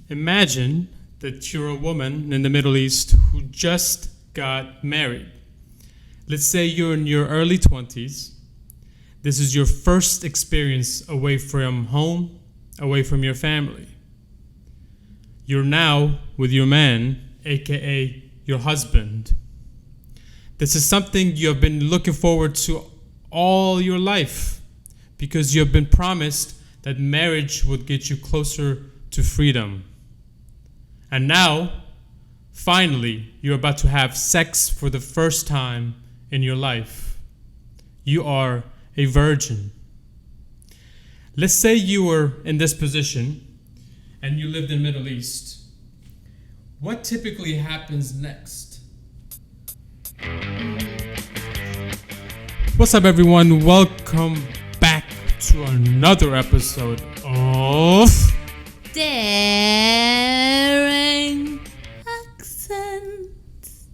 Imagine that you're a woman in the Middle East who just got married. Let's say you're in your early 20s. This is your first experience away from home, away from your family. You're now with your man, aka your husband. This is something you have been looking forward to all your life because you have been promised that marriage would get you closer to freedom. And now, finally, you're about to have sex for the first time in your life. You are a virgin. Let's say you were in this position and you lived in the Middle East. What typically happens next? What's up, everyone? Welcome back to another episode of Daring Accents.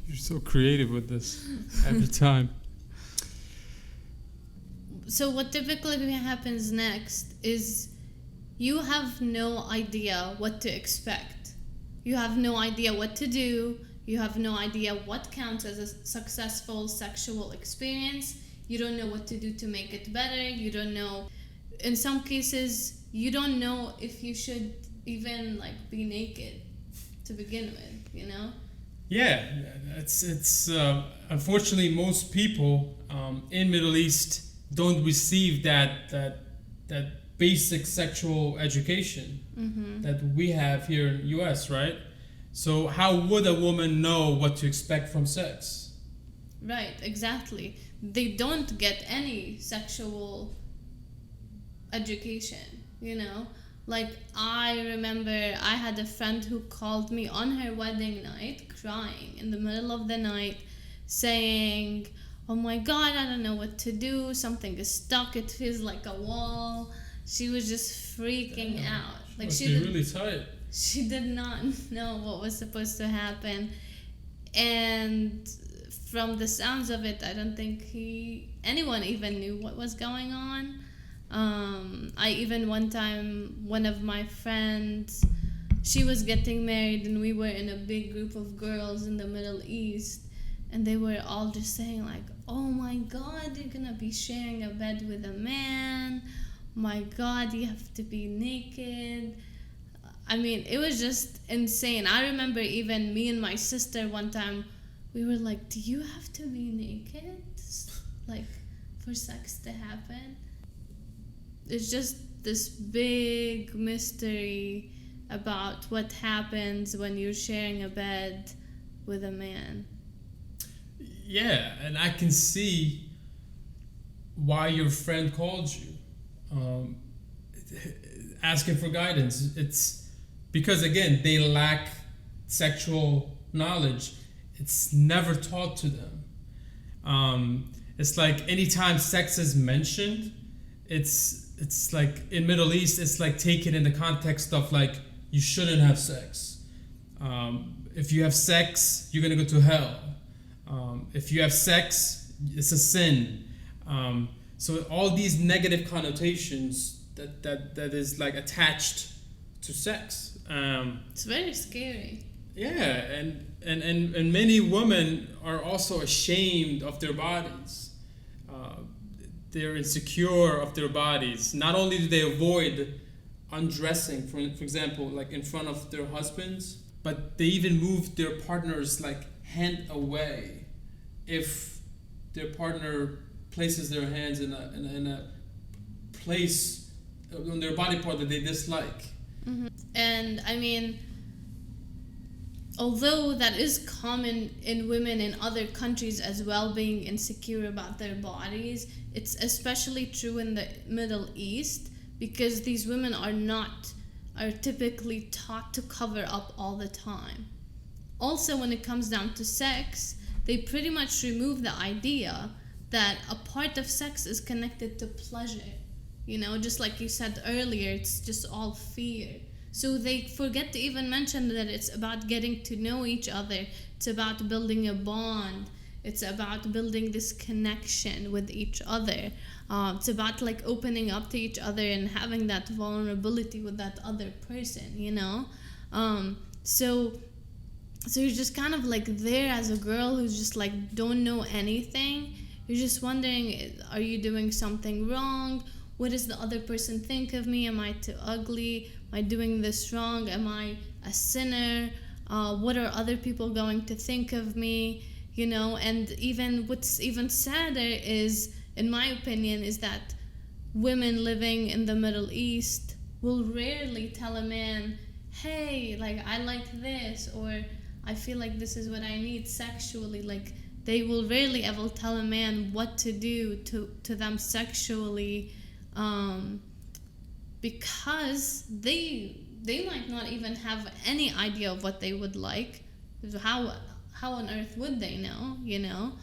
You're so creative with this every time. So what typically happens next is you have no idea what to expect. You have no idea what to do. You have no idea what counts as a successful sexual experience. You don't know what to do to make it better. You don't know. In some cases, you don't know if you should even be naked to begin with, you know? Yeah, it's unfortunately most people in Middle East don't receive that basic sexual education that we have here in the US, right? So how would a woman know what to expect from sex? Right, exactly. They don't get any sexual education, you know? I remember I had a friend who called me on her wedding night crying in the middle of the night saying, "Oh my God, I don't know what to do. Something is stuck. It feels like a wall." She was just freaking out. She really tight. She did not know what was supposed to happen. And from the sounds of it, I don't think anyone even knew what was going on. I even one time, one of my friends, she was getting married and we were in a big group of girls in the Middle East, and they were all just saying "Oh my God, you're gonna be sharing a bed with a man. My God, you have to be naked." I mean, it was just insane. I remember even me and my sister one time, we were like, "Do you have to be naked for sex to happen?" It's just this big mystery about what happens when you're sharing a bed with a man. Yeah, and I can see why your friend called you, asking for guidance. It's because, again, they lack sexual knowledge. It's never taught to them. It's like anytime sex is mentioned, it's like in Middle East, it's like taken in the context of you shouldn't have sex. If you have sex, you're gonna go to hell. If you have sex, it's a sin. So all these negative connotations that is attached to sex. It's very scary. Yeah, and many women are also ashamed of their bodies. They're insecure of their bodies. Not only do they avoid undressing, for example, in front of their husbands, but they even move their partner's hand away if their partner places their hands in a place on their body part that they dislike. Mm-hmm. And I mean, although that is common in women in other countries as well, being insecure about their bodies, it's especially true in the Middle East because these women are typically taught to cover up all the time. Also, when it comes down to sex, they pretty much remove the idea that a part of sex is connected to pleasure. You know, just like you said earlier, it's just all fear. So they forget to even mention that it's about getting to know each other. It's about building a bond. It's about building this connection with each other. It's about like opening up to each other and having that vulnerability with that other person, you know? So you're just kind of like there as a girl who's just like don't know anything. You're just wondering, are you doing something wrong? What does the other person think of me? Am I too ugly? Am I doing this wrong? Am I a sinner? What are other people going to think of me? You know, and even what's even sadder is, in my opinion, is that women living in the Middle East will rarely tell a man, hey, like, I like this, or I feel like this is what I need sexually. Like, they will rarely ever tell a man what to do to them sexually, because they might not even have any idea of what they would like. How on earth would they know, you know?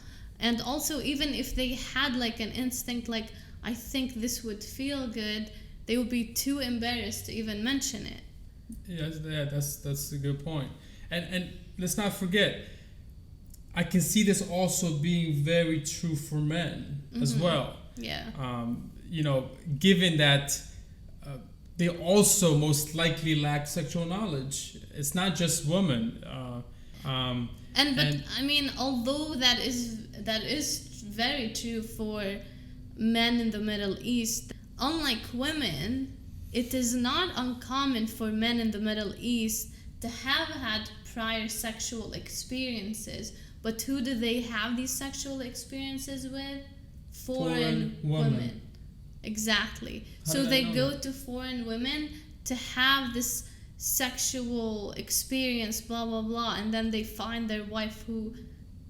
And also, even if they had like an instinct, like, I think this would feel good, they would be too embarrassed to even mention it. Yeah, that's a good point. And let's not forget, I can see this also being very true for men as well. Yeah. You know, given that they also most likely lack sexual knowledge. It's not just women. I mean, although that is very true for men in the Middle East, unlike women, it is not uncommon for men in the Middle East to have had prior sexual experiences. But who do they have these sexual experiences with? Foreign women. Exactly. So they go to foreign women to have this sexual experience, blah blah blah, and then they find their wife who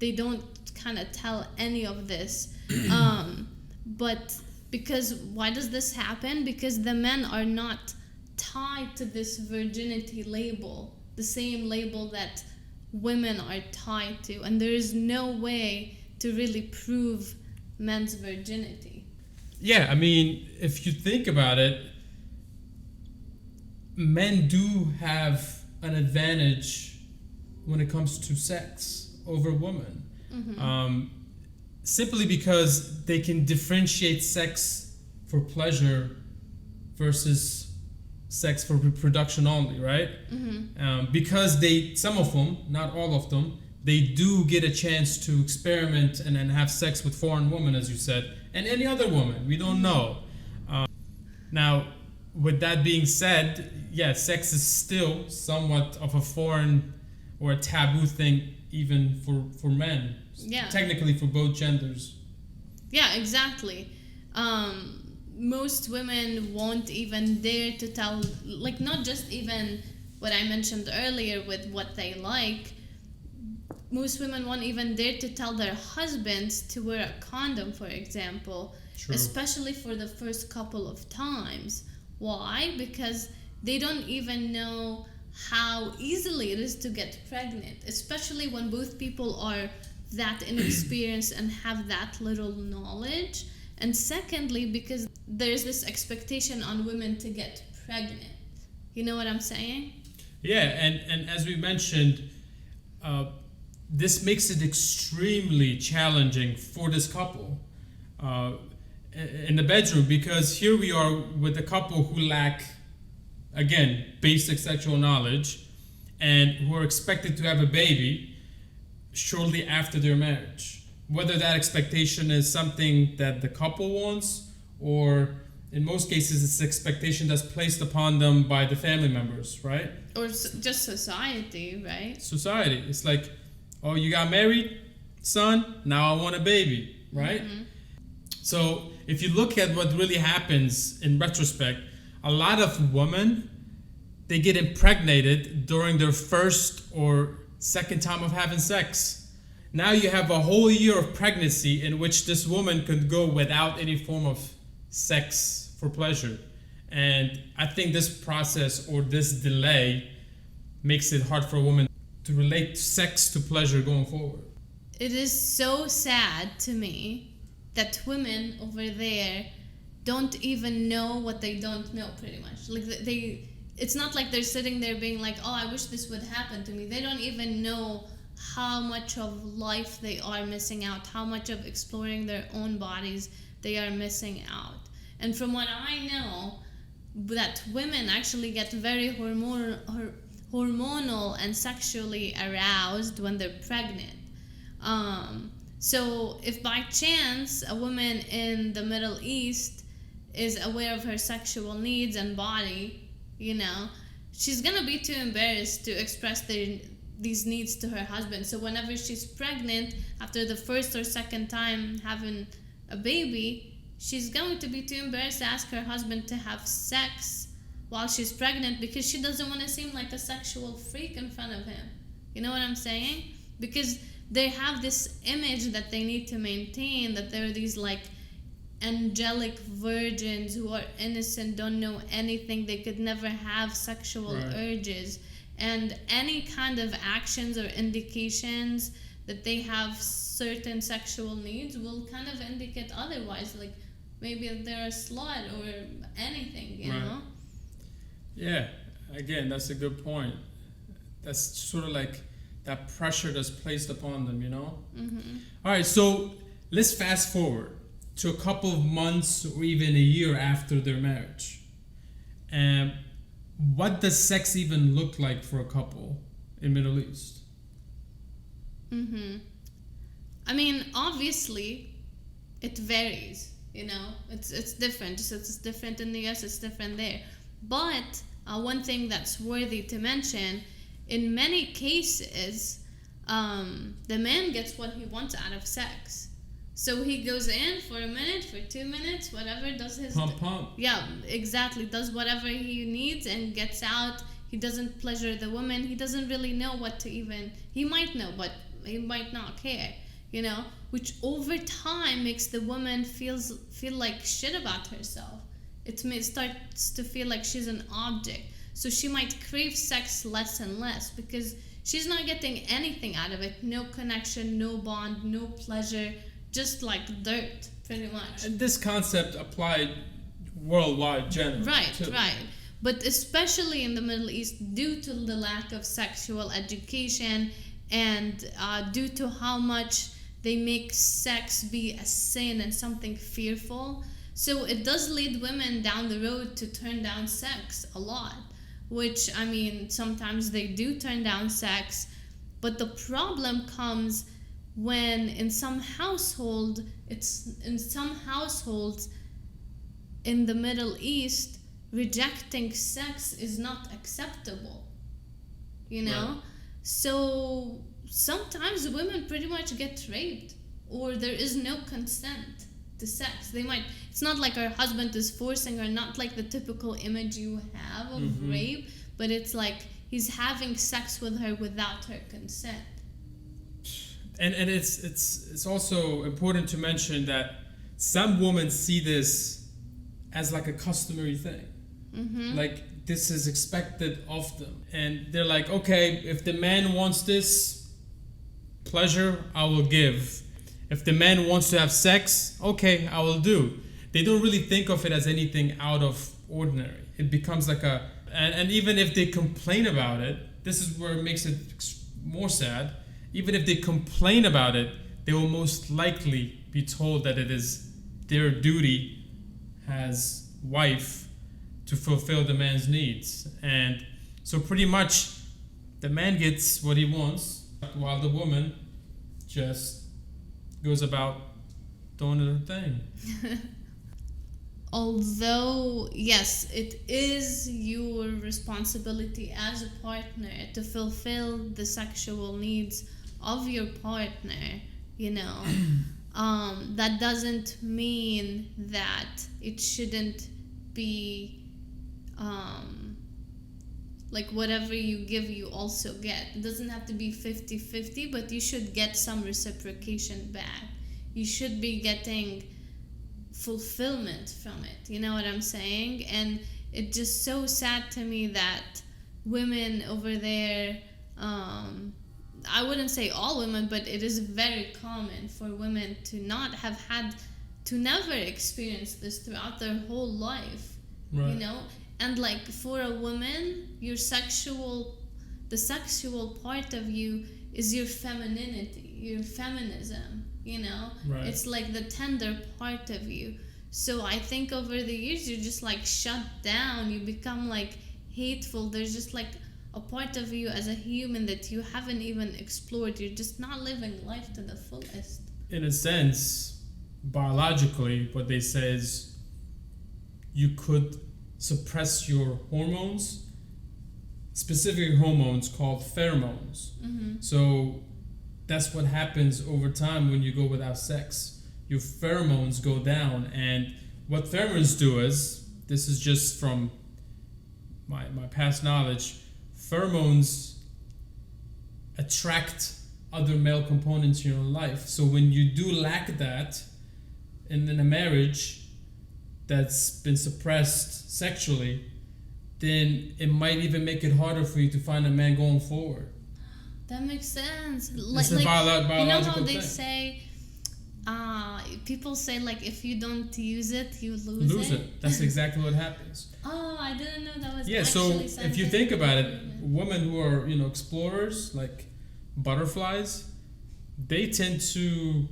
they don't kind of tell any of this. But because why does this happen? Because the men are not tied to this virginity label, the same label that women are tied to, and there is no way to really prove men's virginity. Yeah, I mean, if you think about it, men do have an advantage when it comes to sex over women. Simply because they can differentiate sex for pleasure versus sex for reproduction only, right? Because some of them, not all of them, they do get a chance to experiment and have sex with foreign women, as you said, and any other woman. We don't know. Now, with that being said, yeah, sex is still somewhat of a foreign or a taboo thing, even for men. Yeah. Technically for both genders. Yeah, exactly. Most women won't even dare to tell, like, not just even what I mentioned earlier with what they like. Most women won't even dare to tell their husbands to wear a condom, for example. True. Especially for the first couple of times. Why? Because they don't even know how easily it is to get pregnant, especially when both people are that inexperienced and have that little knowledge. And secondly, because there's this expectation on women to get pregnant. You know what I'm saying? Yeah, and as we mentioned, this makes it extremely challenging for this couple in the bedroom, because here we are with a couple who lack, again, basic sexual knowledge and who are expected to have a baby shortly after their marriage. Whether that expectation is something that the couple wants, or in most cases it's expectation that's placed upon them by the family members, right? Or just society, right? Society. It's like, oh, you got married, son, now I want a baby, right? So if you look at what really happens in retrospect, a lot of women, they get impregnated during their first or second time of having sex. Now you have a whole year of pregnancy in which this woman could go without any form of sex for pleasure. And I think this process or this delay makes it hard for a woman to relate sex to pleasure going forward. It is so sad to me that women over there don't even know what they don't know, pretty much. Like it's not like they're sitting there being like, oh, I wish this would happen to me. They don't even know how much of life they are missing out, how much of exploring their own bodies they are missing out. And from what I know, that women actually get very hormonal and sexually aroused when they're pregnant. So if by chance a woman in the Middle East is aware of her sexual needs and body, she's gonna be too embarrassed to express these needs to her husband. So whenever she's pregnant, after the first or second time having a baby, she's going to be too embarrassed to ask her husband to have sex while she's pregnant, because she doesn't want to seem like a sexual freak in front of him. You know what I'm saying? Because they have this image that they need to maintain, that they're these like angelic virgins who are innocent, don't know anything, they could never have sexual urges, and any kind of actions or indications that they have certain sexual needs will kind of indicate otherwise, like maybe they're a slut or anything, you know? Yeah, again, that's a good point. That's sort of like that pressure that's placed upon them, Mm-hmm. All right, so let's fast forward to a couple of months or even a year after their marriage. And what does sex even look like for a couple in Middle East? Mm-hmm. I mean, obviously, it varies. It's different. So it's different in the US. It's different there. But one thing that's worthy to mention, in many cases, the man gets what he wants out of sex. So he goes in for a minute, for 2 minutes, whatever, does his... Pump. Yeah, exactly. Does whatever he needs and gets out. He doesn't pleasure the woman. He doesn't really know what to even... He might know, but he might not care, which over time makes the woman feel like shit about herself. It starts to feel like she's an object. So she might crave sex less and less because she's not getting anything out of it. No connection, no bond, no pleasure, just like dirt, pretty much. And this concept applied worldwide generally. Right. But especially in the Middle East, due to the lack of sexual education and due to how much they make sex be a sin and something fearful, so it does lead women down the road to turn down sex a lot. Which, I mean, sometimes they do turn down sex, but the problem comes when in some households in the Middle East, rejecting sex is not acceptable. Right. So sometimes women pretty much get raped, or there is no consent to sex. It's not like her husband is forcing her, not like the typical image you have of rape, but it's like he's having sex with her without her consent. And it's also important to mention that some women see this as like a customary thing. Mm-hmm. Like this is expected of them. And they're like, okay, if the man wants this pleasure, I will give. If the man wants to have sex, okay, I will do. They don't really think of it as anything out of ordinary. It becomes like and even if they complain about it, this is where it makes it more sad. Even if they complain about it, they will most likely be told that it is their duty as wife to fulfill the man's needs. And so pretty much the man gets what he wants while the woman just goes about doing her thing. Although, yes, it is your responsibility as a partner to fulfill the sexual needs of your partner, that doesn't mean that it shouldn't be like whatever you give, you also get. It doesn't have to be 50-50, but you should get some reciprocation back. You should be getting fulfillment from it. You know what I'm saying? And it's just so sad to me that women over there, I wouldn't say all women, but it is very common for women to never experience this throughout their whole life. Right. And like for a woman, the sexual part of you is your femininity, your feminism, you know? Right. It's like the tender part of you. So I think over the years you're just like shut down, you become like hateful. There's just like a part of you as a human that you haven't even explored. You're just not living life to the fullest. In a sense, biologically, what they say is you could suppress your hormones, specific hormones called pheromones. Mm-hmm. So that's what happens over time when you go without sex. Your pheromones go down, and what pheromones do is, this is just from my past knowledge, pheromones attract other male components in your life. So when you do lack that in a marriage that's been suppressed sexually, then it might even make it harder for you to find a man going forward. That makes sense. It's a biological you know how they thing. say, people say like if you don't use it, you lose it. That's exactly what happens. Oh, I didn't know that was Yeah, so actually if you think about it, women who are, explorers, like butterflies, they tend to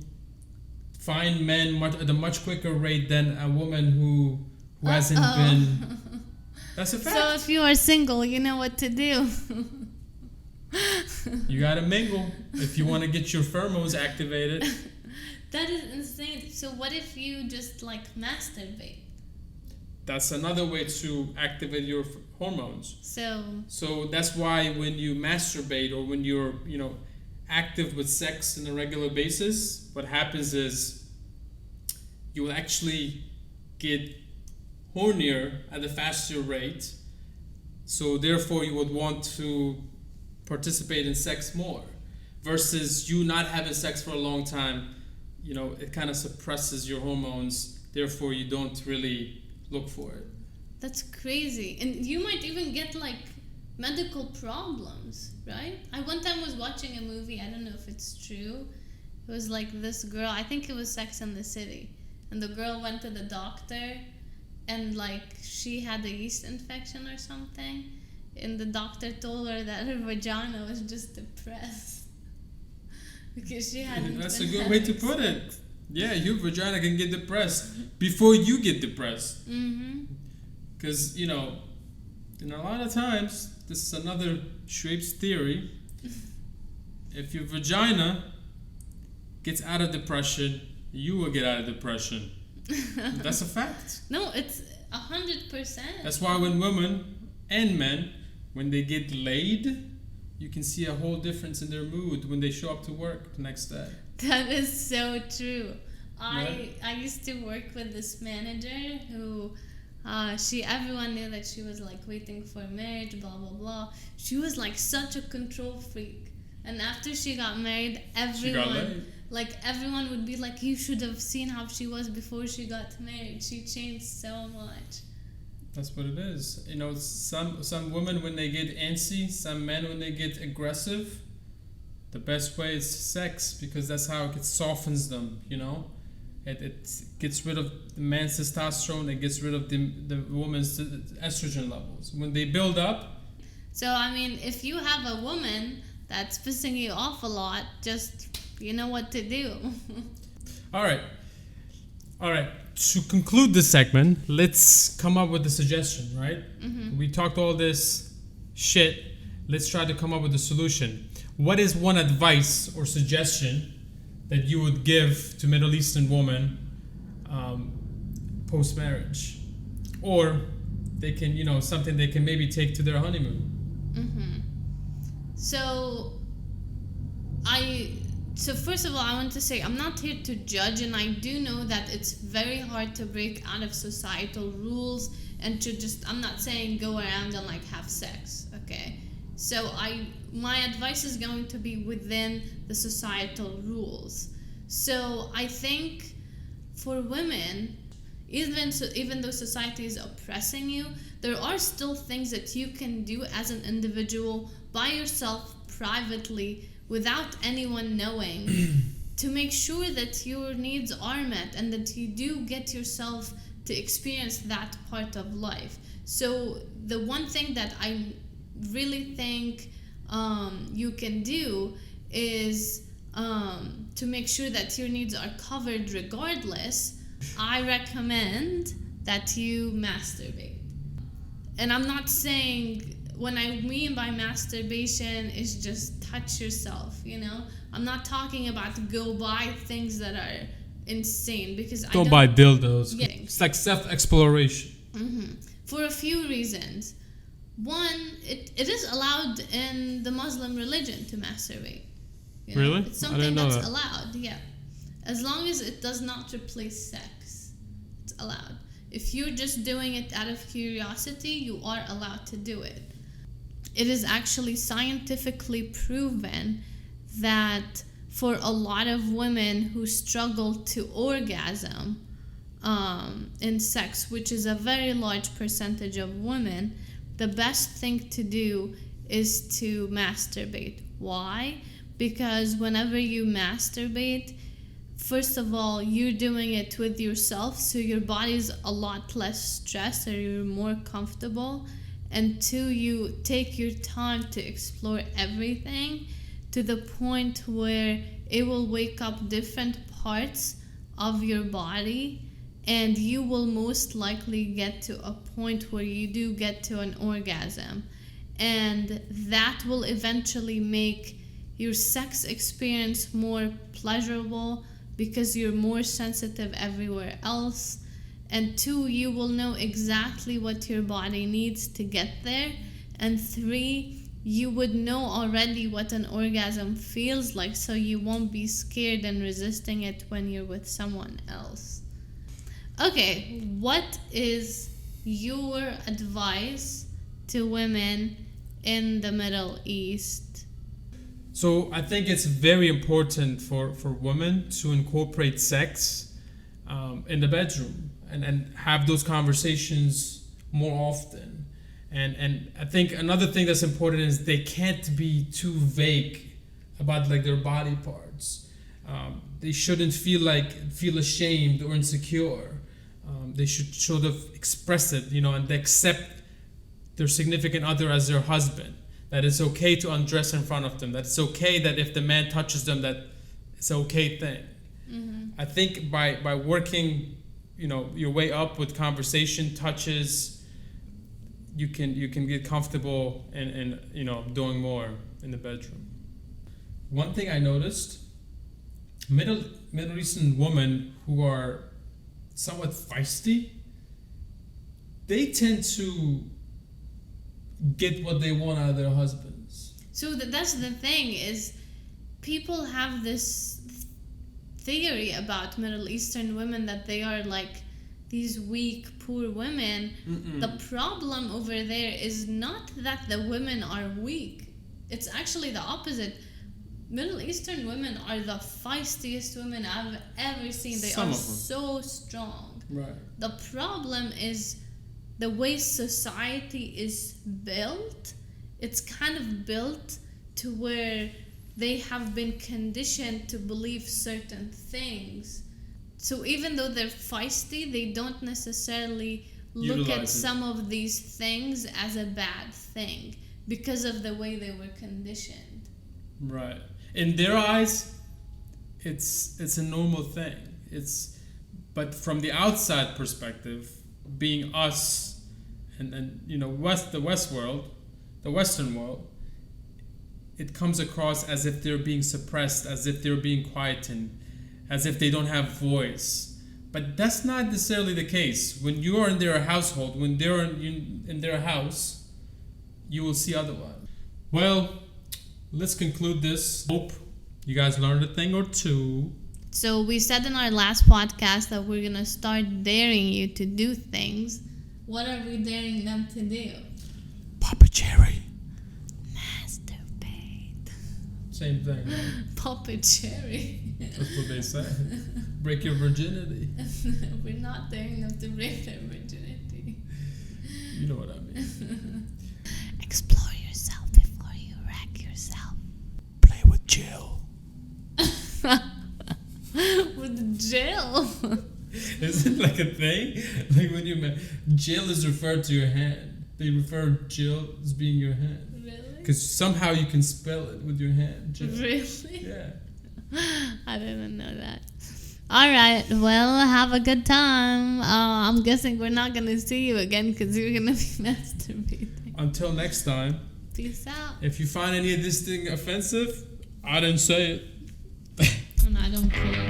find men at a much quicker rate than a woman who hasn't been. That's a fact. So if you are single, you know what to do. You gotta mingle if you want to get your pheromones activated. That is insane. So what if you just like masturbate? That's another way to activate your hormones. So that's why when you masturbate or when you're, active with sex on a regular basis, what happens is you will actually get hornier at a faster rate. So therefore you would want to participate in sex more versus you not having sex for a long time. It kind of suppresses your hormones. Therefore you don't really look for it. That's crazy. And you might even get like medical problems, right? I one time was watching a movie, I don't know if it's true. It was like this girl, I think it was Sex and the City. And the girl went to the doctor and like she had a yeast infection or something. And the doctor told her that her vagina was just depressed. Because she hadn't That's been a good way to having put sex. it. Yeah, your vagina can get depressed before you get depressed. Mm-hmm. Because, in a lot of times, this is another Schweppes theory. If your vagina gets out of depression, you will get out of depression. That's a fact. No, it's 100%. That's why when women and men, when they get laid, you can see a whole difference in their mood when they show up to work the next day. That is so true. Right? I used to work with this manager who everyone knew that she was like waiting for marriage, blah blah blah. She was like such a control freak. And after she got married, everyone would be like, you should have seen how she was before she got married. She changed so much. That's what it is. Some women when they get antsy, some men when they get aggressive, the best way is sex because that's how it softens them, It gets rid of the man's testosterone, it gets rid of the woman's estrogen levels. When they build up. So, if you have a woman that's pissing you off a lot, just, you know what to do. All right. To conclude this segment, let's come up with a suggestion, right? Mm-hmm. We talked all this shit. Let's try to come up with a solution. What is one advice or suggestion that you would give to Middle Eastern women post-marriage? Or they can, something they can maybe take to their honeymoon. Mm-hmm. So first of all, I want to say I'm not here to judge, and I do know that it's very hard to break out of societal rules and to just, I'm not saying go around and like have sex, okay? So my advice is going to be within the societal rules. So I think for women, even though society is oppressing you, there are still things that you can do as an individual by yourself privately without anyone knowing to make sure that your needs are met and that you do get yourself to experience that part of life. So the one thing that I really think you can do is to make sure that your needs are covered regardless, I recommend that you masturbate. And I'm not saying, when I mean by masturbation is just touch yourself, I'm not talking about go buy things that are insane, because Don't buy dildos. Yeah. It's like self-exploration. For a few reasons. One, it is allowed in the Muslim religion to masturbate. Really? It's I something didn't know that's that. allowed, yeah. As long as it does not replace sex, it's allowed. If you're just doing it out of curiosity, you are allowed to do it. It is actually scientifically proven that for a lot of women who struggle to orgasm in sex, which is a very large percentage of women, the best thing to do is to masturbate. Why? Because whenever you masturbate, first of all, you're doing it with yourself, so your body's a lot less stressed, or you're more comfortable. And two, you take your time to explore everything to the point where it will wake up different parts of your body, and you will most likely get to a point where you do get to an orgasm. And that will eventually make your sex experience more pleasurable, because you're more sensitive everywhere else. And two, you will know exactly what your body needs to get there. And three, you would know already what an orgasm feels like, so you won't be scared and resisting it when you're with someone else. Okay, what is your advice to women in the Middle East? So I think it's very important for women to incorporate sex in the bedroom and have those conversations more often. And I think another thing that's important is they can't be too vague about like their body parts. They shouldn't feel ashamed or insecure. They should sort of express it, and they accept their significant other as their husband. That it's okay to undress in front of them. That it's okay that if the man touches them, that it's an okay thing. I think by working, your way up with conversation, touches, you can get comfortable and doing more in the bedroom. One thing I noticed, Middle Eastern women who are somewhat feisty, they tend to get what they want out of their husbands. So that's the thing, is people have this theory about Middle Eastern women that they are like these weak, poor women. The problem over there is not that the women are weak. It's actually the opposite. Middle Eastern women are the feistiest women I've ever seen. They are so strong. Right. The problem is the way society is built. It's kind of built to where they have been conditioned to believe certain things. So even though they're feisty, they don't necessarily look at some of these things as a bad thing because of the way they were conditioned. Right. In their eyes, it's a normal thing. But from the outside perspective, being us and the Western world, it comes across as if they're being suppressed, as if they're being quietened, as if they don't have voice. But that's not necessarily the case. When you are in their household, when they're in their house, you will see otherwise. Well, let's conclude this. Hope you guys learned a thing or two. So we said in our last podcast that we're going to start daring you to do things. What are we daring them to do? Papa Cherry. Masturbate. Same thing, right? Papa Cherry. That's what they say. Break your virginity. We're not daring them to break their virginity. You know what I mean. Explore yourself before you wreck yourself. Play with Jill. With Jill? Is it like a thing? Like when Jill is referred to your hand. They refer Jill as being your hand. Really? Because somehow you can spell it with your hand, Jill. Really? Yeah. I didn't know that. All right. Well, have a good time. I'm guessing we're not going to see you again because you're going to be masturbating. Until next time. Peace out. If you find any of this thing offensive, I didn't say it. And I don't care.